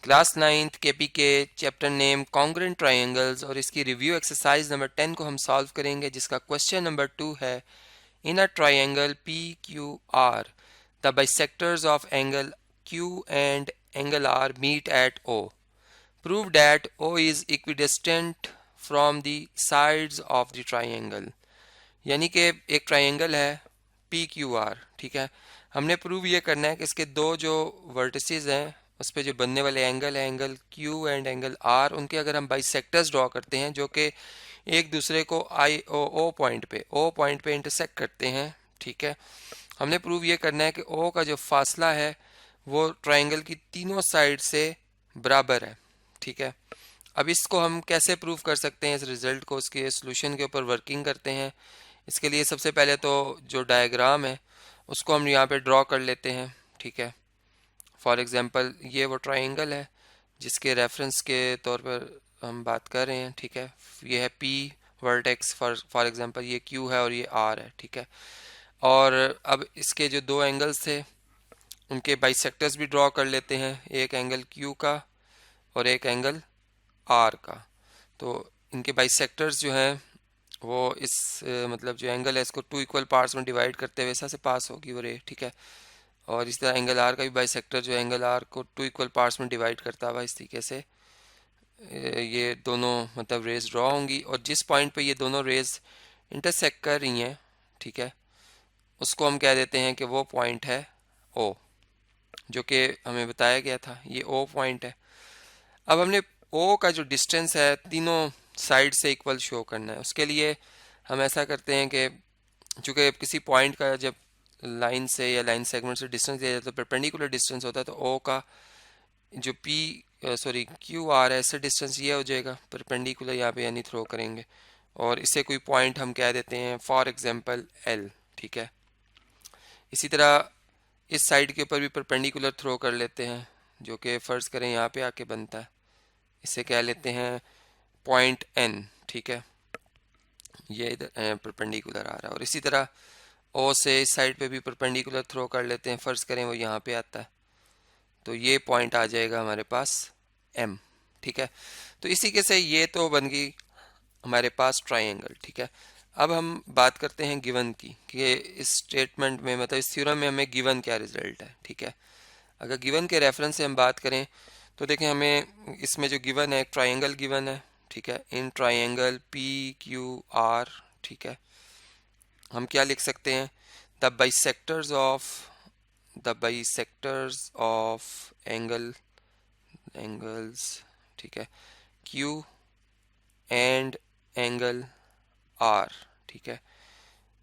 Class 9th KPK chapter name congruent triangles और इसकी review exercise number 10 को हम सॉल्व करेंगे, जिसका क्वेश्चन नंबर 2 है in a triangle P Q R the bisectors of angle Q and angle R meet at O, prove that O is equidistant from the sides of the triangle. यानी कि एक triangle है P Q R, ठीक है। हमने prove ये करना है कि इसके दो जो वर्टिसेस हैं उस पे जो बनने वाले एंगल है, angle Q and angle R, उनके अगर हम बाइसेक्टर्स ड्रॉ करते हैं जो कि एक दूसरे को ओ पॉइंट पे इंटरसेक्ट करते हैं, ठीक है। हमने प्रूव ये करना है कि ओ का जो फासला है वो ट्रायंगल की तीनों साइड से बराबर है, ठीक है। अब इसको हम कैसे प्रूव कर सकते हैं, इस रिजल्ट को, उसके सोल्यूशन के ऊपर वर्किंग करते हैं। इसके लिए सबसे पहले तो जो डायग्राम है उसको हम यहाँ पे ड्रॉ कर लेते हैं, ठीक है। फॉर एग्जांपल ये वो ट्रायंगल है जिसके रेफरेंस के तौर पर हम बात कर रहे हैं, ठीक है। ये है पी वर्टेक्स, फॉर एग्जांपल ये क्यू है और ये आर है, ठीक है। और अब इसके जो दो एंगल्स थे उनके बाइसेक्टर्स भी ड्रॉ कर लेते हैं, एक एंगल क्यू का और एक एंगल आर का। तो इनके बाइसेक्टर्स जो हैं वो इस मतलब जो एंगल है इसको टू इक्वल पार्ट्स में डिवाइड करते हुए ऐसा से पास होगी वो रे, ठीक है। और इस तरह एंगल आर का भी बाइसेक्टर जो एंगल आर को टू इक्वल पार्ट्स में डिवाइड करता हुआ इस तरीके से ये दोनों मतलब रेज ड्रॉ होंगी। और जिस पॉइंट पे ये दोनों रेज इंटरसेक्ट कर रही हैं, ठीक है, उसको हम कह देते हैं कि वो पॉइंट है ओ, जो कि हमें बताया गया था, ये ओ पॉइंट है। अब हमने ओ का जो डिस्टेंस है तीनों साइड से इक्वल शो करना है। उसके लिए हम ऐसा करते हैं कि चूँकि किसी पॉइंट का जब लाइन से या लाइन सेगमेंट से डिस्टेंस दिया जाता है तो परपेंडिकुलर डिस्टेंस होता है, तो ओ का जो पी सॉरी क्यू आर है इससे डिस्टेंस ये हो जाएगा परपेंडिकुलर, यहाँ पे यानी थ्रो करेंगे और इसे कोई पॉइंट हम कह देते हैं फॉर एग्जांपल एल, ठीक है। इसी तरह इस साइड के ऊपर भी परपेंडिकुलर थ्रो कर लेते हैं जो कि फ़र्ज़ करें यहाँ पे आके बनता है, इसे कह लेते हैं पॉइंट एन, ठीक है। ये इधर परपेंडिकुलर आ रहा है। और इसी तरह ओ से इस साइड पे भी परपेंडिकुलर थ्रो कर लेते हैं, फ़र्ज़ करें वो यहाँ पे आता है, तो ये पॉइंट आ जाएगा हमारे पास एम, ठीक है। तो इसी के से ये तो बन गई हमारे पास ट्रायंगल, ठीक है। अब हम बात करते हैं गिवन की कि इस स्टेटमेंट में मतलब इस थ्योरम में हमें गिवन क्या रिजल्ट है, ठीक है। अगर गिवन के रेफरेंस से हम बात करें तो देखें हमें इसमें जो गिवन है एक ट्रायंगल गिवन है, ठीक है। In triangle P Q R, ठीक है, हम क्या लिख सकते हैं, द बाइसेक्टर्स ऑफ एंगल्स, ठीक है, क्यू एंड एंगल आर, ठीक है,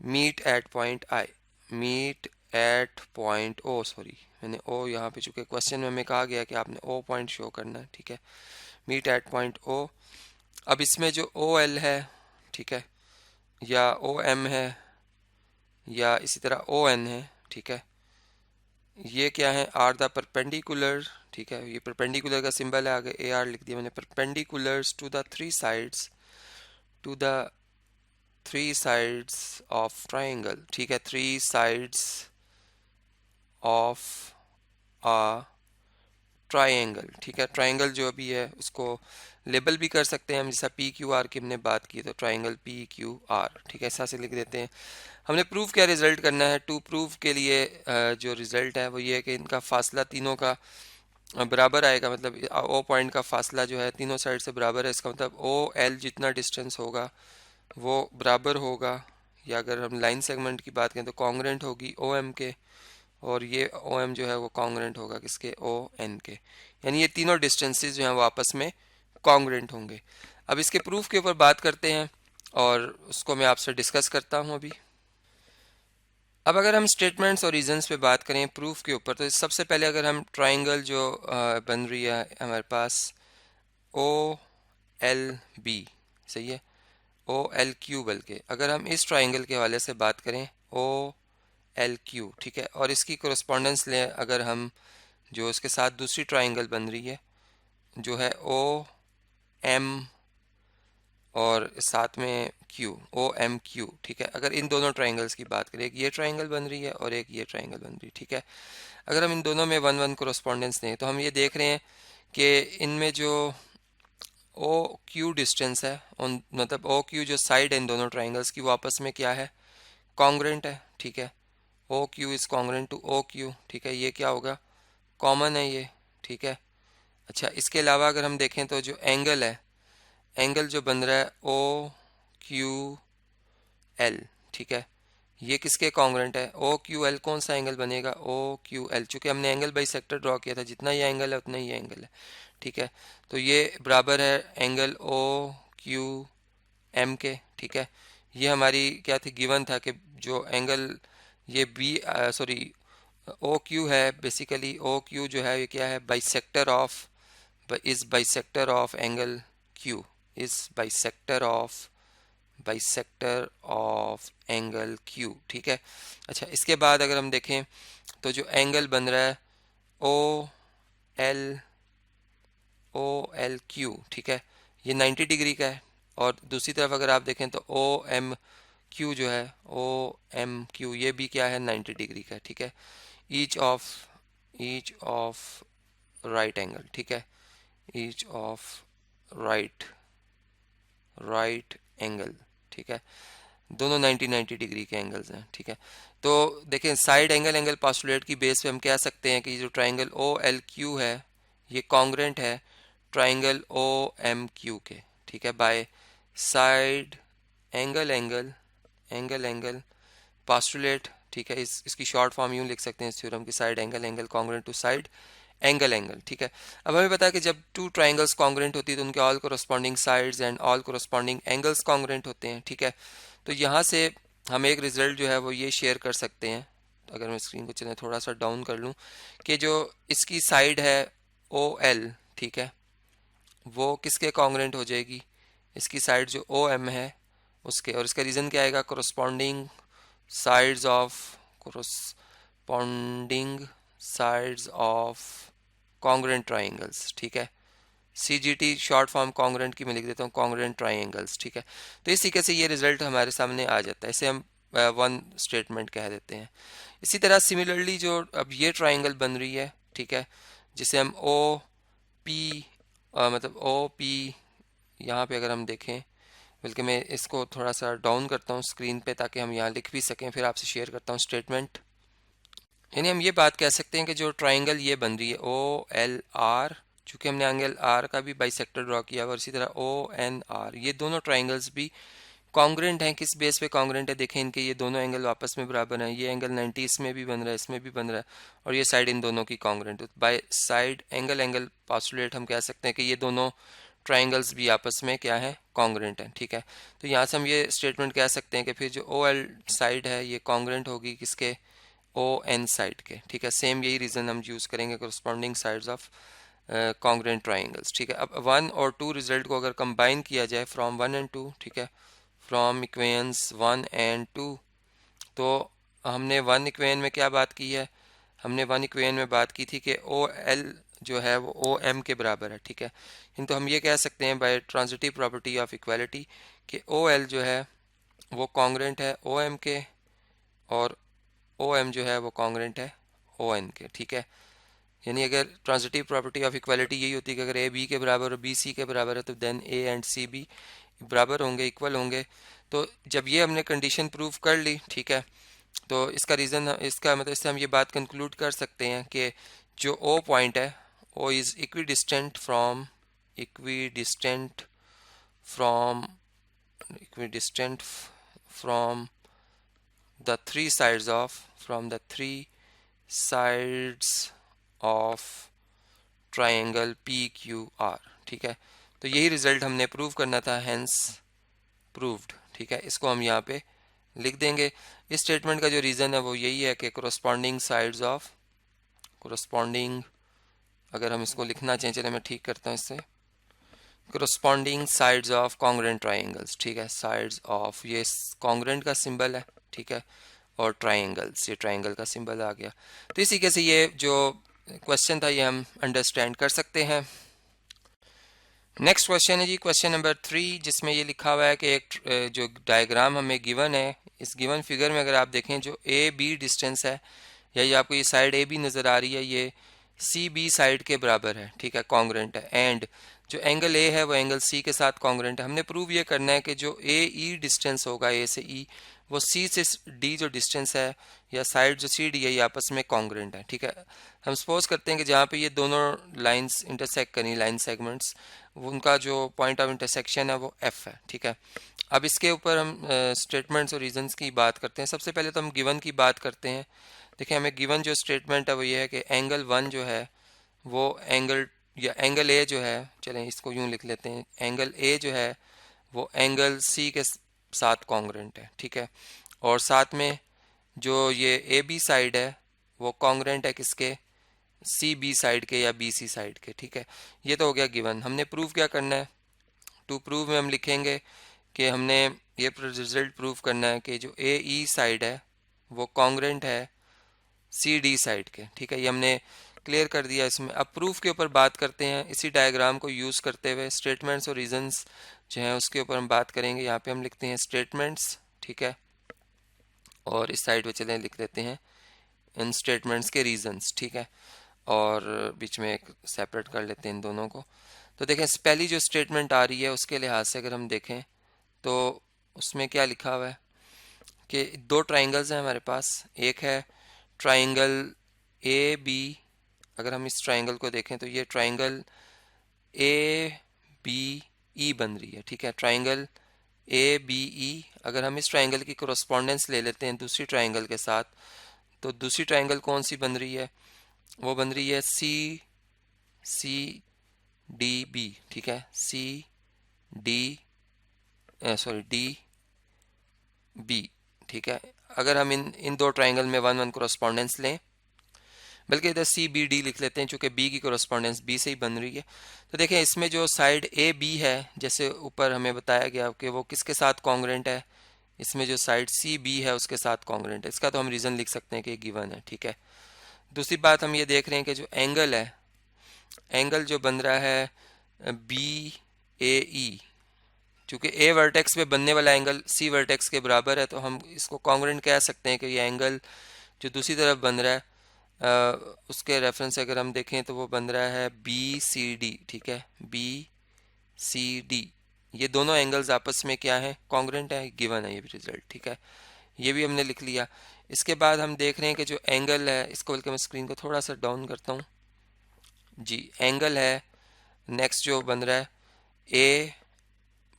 meet at point I, meet at point O, sorry मैंने ओ यहाँ पे, चूंकि क्वेश्चन में हमें कहा गया कि आपने ओ पॉइंट शो करना है, ठीक है, मीट एट पॉइंट ओ। अब इसमें जो ओ एल है, ठीक है, या ओ एम है या इसी तरह ओ एन है, ठीक है, ये क्या है, आर द परपेंडिकुलर, ठीक है, ये परपेंडिकुलर का सिंबल है, आगे ए आर लिख दिया मैंने, perpendiculars to the three sides, to the three sides of triangle, ठीक है, three sides of a triangle, ठीक है। ट्राइंगल जो भी है उसको लेबल भी कर सकते हैं हम, जैसा पी क्यू आर की हमने बात की, तो ट्राइंगल पी क्यू आर, ठीक है, ऐसा से लिख देते हैं। हमने प्रूफ क्या रिजल्ट करना है, टू प्रूफ के लिए जो रिजल्ट है वो ये है कि इनका फासला तीनों का बराबर आएगा, मतलब ओ पॉइंट का फासला जो है तीनों साइड से बराबर है। इसका मतलब ओ एल जितना डिस्टेंस होगा वो बराबर होगा, या अगर हम लाइन सेगमेंट की बात करें तो कॉन्ग्रुएंट होगी ओ एम के, और ये ओ एम जो है वो कॉन्ग्रुएंट होगा किसके, ओ एन के। यानी ये तीनों डिस्टेंसेस जो हैं वो आपस में कॉन्ग्रुएंट होंगे। अब इसके प्रूफ के ऊपर बात करते हैं और उसको मैं आपसे डिस्कस करता हूँ अभी। अब अगर हम स्टेटमेंट्स और रीजंस पे बात करें प्रूफ के ऊपर, तो सबसे पहले अगर हम ट्राइंगल जो बन रही है हमारे पास ओ एल बी, सही है, ओ एल क्यू, बल्कि अगर हम इस ट्राइंगल के हवाले से बात करें ओ एल क्यू, ठीक है, और इसकी कोरस्पॉन्डेंस लें अगर हम जो इसके साथ दूसरी ट्राइंगल बन रही है जो है ओ एम और साथ में क्यू, ओ एम क्यू, ठीक है। अगर इन दोनों ट्राइंगल्स की बात करें, एक ये ट्राइंगल बन रही है और एक ये ट्राइंगल बन रही है, ठीक है। अगर हम इन दोनों में वन वन कोरस्पॉन्डेंस दें तो हम ये देख रहे हैं कि इनमें जो ओ क्यू डिस्टेंस है, उन मतलब ओ क्यू जो साइड है इन दोनों ट्राइंगल्स की, वो आपस में क्या है, कॉन्ग्रेंट है। ठीक है, O Q is congruent to O Q. ठीक है, ये क्या होगा, कॉमन है ये। ठीक है, अच्छा इसके अलावा अगर हम देखें तो जो एंगल है, एंगल जो बन रहा है ओ क्यू एल, ठीक है, ये किसके कॉन्ग्रेंट है, ओ क्यू एल। कौन सा एंगल बनेगा, ओ क्यू एल, चूंकि हमने एंगल बाई सेक्टर ड्रॉ किया था, जितना ये एंगल है उतना ही ये एंगल है। ठीक है, तो ये बराबर है एंगल ओ क्यू एम के। ठीक है, ये हमारी क्या थी, गिवन था कि जो एंगल ये बी सॉरी ओ क्यू है, बेसिकली ओ क्यू जो है ये क्या है, bisector of, is bisector of angle Q, is bisector of angle Q. ठीक है, अच्छा इसके बाद अगर हम देखें तो जो एंगल बन रहा है O L, O L Q, ठीक है, ये 90 डिग्री का है। और दूसरी तरफ अगर आप देखें तो ओ एम क्यू जो है, ओ एम क्यू, ये भी क्या है, 90 डिग्री का है। ठीक है, ईच ऑफ राइट एंगल। ठीक है, each of right right angle. ठीक है, दोनों 90 डिग्री के एंगल्स हैं। ठीक है, तो देखें साइड एंगल एंगल पोस्टुलेट की बेस पे हम कह सकते हैं कि जो ट्राइंगल ओ एल क्यू है ये कॉन्ग्रेंट है ट्राइंगल ओ एम क्यू के। ठीक है, by side angle angle angle postulate. ठीक है, इसकी शॉर्ट फॉर्म यूं लिख सकते हैं इस थ्योरम की, side angle angle congruent to side angle. ठीक है, अब हमें पता है कि जब टू ट्राइंगल्स कॉन्ग्रेंट होती है तो उनके all corresponding sides and all corresponding angles congruent होते हैं। ठीक है, तो यहाँ से हम एक रिजल्ट जो है वो ये शेयर कर सकते हैं, तो अगर मैं स्क्रीन को चलें थोड़ा सा डाउन कर लूँ, कि जो इसकी साइड है ओ एल, ठीक है, वो किसके कॉन्ग्रेंट हो जाएगी, इसकी साइड जो ओ एम है उसके। और इसका रीज़न क्या आएगा, corresponding sides of congruent triangles. ठीक है, C G T short form congruent की मैं लिख देता हूँ, कॉन्ग्रेंट ट्राइंगल्स। ठीक है, तो इस तरीके से ये रिजल्ट हमारे सामने आ जाता है, इसे हम वन स्टेटमेंट कह देते हैं। इसी तरह सिमिलरली जो अब ये ट्राइंगल बन रही है, ठीक है, जिसे हम ओ पी मतलब ओ पी, यहाँ पे अगर हम देखें, बल्कि मैं इसको थोड़ा सा डाउन करता हूँ स्क्रीन पे ताकि हम यहाँ लिख भी सकें, फिर आपसे शेयर करता हूँ स्टेटमेंट। यानी हम ये बात कह सकते हैं कि जो ट्राइंगल ये बन रही है ओ एल आर, चूँकि हमने एंगल आर का भी बाइसेक्टर ड्रॉ किया, और इसी तरह ओ एन आर, ये दोनों ट्राइंगल्स भी कॉन्ग्रेंट हैं। किस बेस पे कॉन्ग्रेंट है, देखें इनके ये दोनों एंगल आपस में बराबर हैं, ये एंगल 90 इसमें भी बन रहा है, इसमें भी बन रहा है, और ये साइड इन दोनों की congruent. By side angle angle postulate हम कह सकते हैं कि ये दोनों ट्राइंगल्स भी आपस में क्या है, कॉन्ग्रेंट हैं। ठीक है, तो यहाँ से हम ये स्टेटमेंट कह सकते हैं कि फिर जो ओ एल साइड है ये कॉन्ग्रेंट होगी किसके, ओ एन साइड के। ठीक है, सेम यही रीज़न हम यूज़ करेंगे corresponding sides of congruent triangles. ठीक है, अब वन और टू रिजल्ट को अगर कंबाइन किया जाए फ्रॉम वन एंड टू, ठीक है, from equations one and two, तो हमने वन इक्वेशन में क्या बात की है, हमने वन इक्वेशन में बात की थी कि ओ एल जो है वो ओ एम के बराबर है। ठीक है, किंतु हम ये कह सकते हैं by transitive property of equality कि ओ एल जो है वो कॉन्ग्रेंट है ओ एम के, और ओ एम जो है वो कॉन्ग्रेंट है ओ एन के। ठीक है, यानी अगर ट्रांजिटिव प्रॉपर्टी ऑफ इक्वालिटी यही होती है कि अगर ए बी के बराबर और बी सी के बराबर है तो देन ए एंड सी भी बराबर होंगे, इक्वल होंगे। तो जब ये हमने कंडीशन प्रूव कर ली, ठीक है, तो इसका रीज़न, इसका मतलब इससे हम ये बात कंक्लूड कर सकते हैं कि जो ओ पॉइंट है O is equidistant from equidistant from the three sides of from the three sides of triangle P Q R. ठीक है, तो यही रिजल्ट हमने प्रूव करना था, हेंस प्रूव्ड। ठीक है, इसको हम यहाँ पे लिख देंगे। इस स्टेटमेंट का जो रीज़न है वो यही है कि कोरस्पॉन्डिंग, अगर हम इसको लिखना चाहें, चले मैं ठीक करता हूँ इससे, corresponding sides of congruent triangles. ठीक है, साइड्स ऑफ, ये कॉन्ग्रेंट का सिंबल है। ठीक है, और ट्राइंगल्स, ये ट्राइंगल का सिंबल आ गया। तो इसी के से ये जो क्वेश्चन था ये हम अंडरस्टैंड कर सकते हैं। नेक्स्ट क्वेश्चन है जी, क्वेश्चन नंबर 3, जिसमें ये लिखा हुआ है कि एक जो डायग्राम हमें गिवन है, इस गिवन फिगर में अगर आप देखें जो ए बी डिस्टेंस है, या ये आपको ये साइड ए बी नज़र आ रही है, ये सी बी साइड के बराबर है, ठीक है, कॉन्ग्रेंट है। एंड जो एंगल ए है वो एंगल सी के साथ कॉन्ग्रेंट है। हमने प्रूव ये करना है कि जो ए ई डिस्टेंस होगा, ए से ई, वो सी से डी जो डिस्टेंस है या साइड जो सी डी है, ये आपस में कॉन्ग्रेंट है, ठीक है। हम सपोज करते हैं कि जहाँ पे ये दोनों लाइंस इंटरसेक्ट करी, लाइन सेगमेंट्स, उनका जो पॉइंट ऑफ इंटरसेक्शन है वो एफ है, ठीक है। अब इसके ऊपर हम स्टेटमेंट्स और रीजंस की बात करते हैं। सबसे पहले तो हम गिवन की बात करते हैं। देखिए, हमें गिवन जो स्टेटमेंट है वो ये है कि एंगल वन जो है वो एंगल, या एंगल ए जो है, चलें इसको यूं लिख लेते हैं, एंगल ए जो है वो एंगल सी के साथ कॉन्ग्रेंट है, ठीक है। और साथ में जो ये ए बी साइड है वो कॉन्ग्रेंट है किसके, सी बी साइड के या बी सी साइड के, ठीक है। ये तो हो गया गिवन। हमने प्रूव क्या करना है, टू प्रूव में हम लिखेंगे कि हमने ये रिजल्ट प्रूव करना है कि जो ए ई साइड है वो कॉन्ग्रेंट है सी डी साइड के, ठीक है। ये हमने क्लियर कर दिया इसमें। अब प्रूफ के ऊपर बात करते हैं। इसी डायग्राम को यूज़ करते हुए स्टेटमेंट्स और रीजंस जो हैं उसके ऊपर हम बात करेंगे। यहाँ पे हम लिखते हैं स्टेटमेंट्स, ठीक है, और इस साइड पे चलें लिख देते हैं इन स्टेटमेंट्स के रीजंस, ठीक है, और बीच में एक सेपरेट कर लेते हैं इन दोनों को। तो देखें, पहली जो स्टेटमेंट आ रही है उसके लिहाज से अगर हम देखें तो उसमें क्या लिखा हुआ है कि दो ट्राइंगल्स हैं हमारे पास। एक है ट्राइंगल ए बी, अगर हम इस ट्राइंगल को देखें तो ये ट्राइंगल ए बी ई बन रही है, ठीक है, ट्राइंगल ए बी ई। अगर हम इस ट्राइंगल की कोरस्पॉन्डेंस ले लेते हैं दूसरी ट्राइंगल के साथ, तो दूसरी ट्राइंगल कौन सी बन रही है, वो बन रही है सी सी डी बी, ठीक है, C D sorry D B, ठीक है। अगर हम इन दो ट्राइंगल में वन वन कोरस्पॉन्डेंस लें, बल्कि इधर सी बी डी लिख लेते हैं चूंकि बी की कोरस्पॉन्डेंस बी से ही बन रही है। तो देखें, इसमें जो साइड ए बी है, जैसे ऊपर हमें बताया गया कि वो किसके साथ कॉन्ग्रेंट है, इसमें जो साइड सी बी है उसके साथ कॉन्ग्रेंट है। इसका तो हम रीज़न लिख सकते हैं कि गिवन है, ठीक है। दूसरी बात हम ये देख रहे हैं कि जो एंगल है, एंगल जो बन रहा है बी ए ई, चूँकि ए वर्टेक्स पे बनने वाला एंगल सी वर्टेक्स के बराबर है, तो हम इसको कॉन्ग्रेंट कह सकते हैं कि ये एंगल जो दूसरी तरफ बन रहा है उसके रेफरेंस से अगर हम देखें तो वो बन रहा है बी सी डी, ठीक है, बी सी डी। ये दोनों एंगल्स आपस में क्या है, कॉन्ग्रेंट है, गिवन है ये भी रिजल्ट, ठीक है। ये भी हमने लिख लिया। इसके बाद हम देख रहे हैं कि जो एंगल है, इसको बल्कि मैं स्क्रीन को थोड़ा सा डाउन करता हूँ जी, एंगल है नेक्स्ट जो बन रहा है ए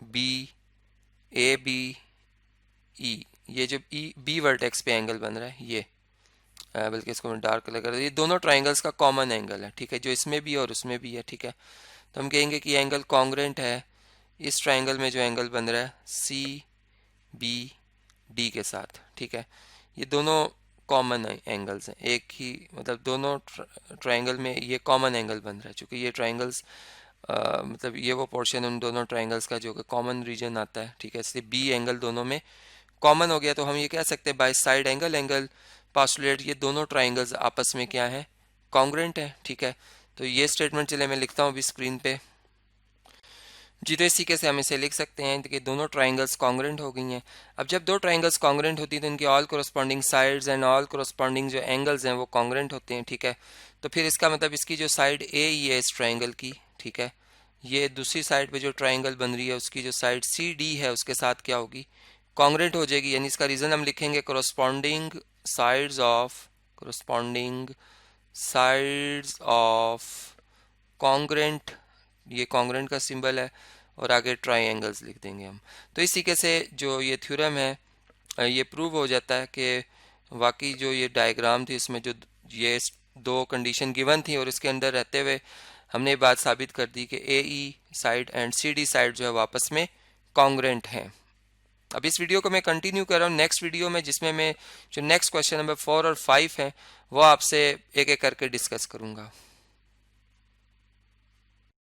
बी ई, ये जो ई बी वर्टेक्स पे एंगल बन रहा है ये, बल्कि इसको मैं डार्क कलर कर, ये दोनों ट्राइंगल्स का कॉमन एंगल है, ठीक है, जो इसमें भी है और उसमें भी है, ठीक है। तो हम कहेंगे कि एंगल कॉन्ग्रेंट है इस ट्राइंगल में जो एंगल बन रहा है सी बी डी के साथ, ठीक है। ये दोनों कॉमन एंगल्स हैं, एक ही मतलब दोनों ट्राइंगल में ये कॉमन एंगल बन रहा है, चूँकि ये ट्राइंगल्स मतलब ये वो पोर्शन उन दोनों ट्राइंगल्स का जो कि कॉमन रीजन आता है, ठीक है, इसलिए बी एंगल दोनों में कॉमन हो गया। तो हम ये कह सकते हैं बाय साइड एंगल पास्टुलेट ये दोनों ट्राइंगल्स आपस में क्या है, कॉन्ग्रेंट है, ठीक है। तो ये स्टेटमेंट चले मैं लिखता हूँ अभी स्क्रीन पे जी। तो इसी के से हम इसे लिख सकते हैं कि दोनों ट्राइंगल्स कॉन्ग्रेंट हो गई हैं। अब जब दो ट्राइंगल्स कॉन्ग्रेंट होती हैं तो इनकी all corresponding sides and all corresponding जो एंगल्स हैं वो कॉन्ग्रेंट होते हैं, ठीक है। तो फिर इसका मतलब इसकी जो साइड ए ई है इस ट्राइंगल की, ठीक है, ये दूसरी साइड पे जो ट्राइंगल बन रही है उसकी जो साइड सी डी है उसके साथ क्या होगी, कॉन्ग्रेंट हो जाएगी। यानी इसका रीज़न हम लिखेंगे कोरस्पॉन्डिंग साइड्स ऑफ कॉन्ग्रेंट, ये कॉन्ग्रेंट का सिंबल है, और आगे ट्राइंगल्स लिख देंगे हम। तो इसी के से जो ये थ्योरम है ये प्रूव हो जाता है कि वाकई जो ये डायग्राम थी इसमें जो ये दो कंडीशन गिवन थी और इसके अंदर रहते हुए हमने बात साबित कर दी कि A E side and C D side जो है वापस में कॉन्ग्रेंट हैं। अब इस वीडियो को मैं कंटिन्यू कर रहा हूँ नेक्स्ट वीडियो में, जिसमें मैं जो नेक्स्ट क्वेश्चन नंबर 4 और 5 हैं वो आपसे एक एक करके डिस्कस करूँगा।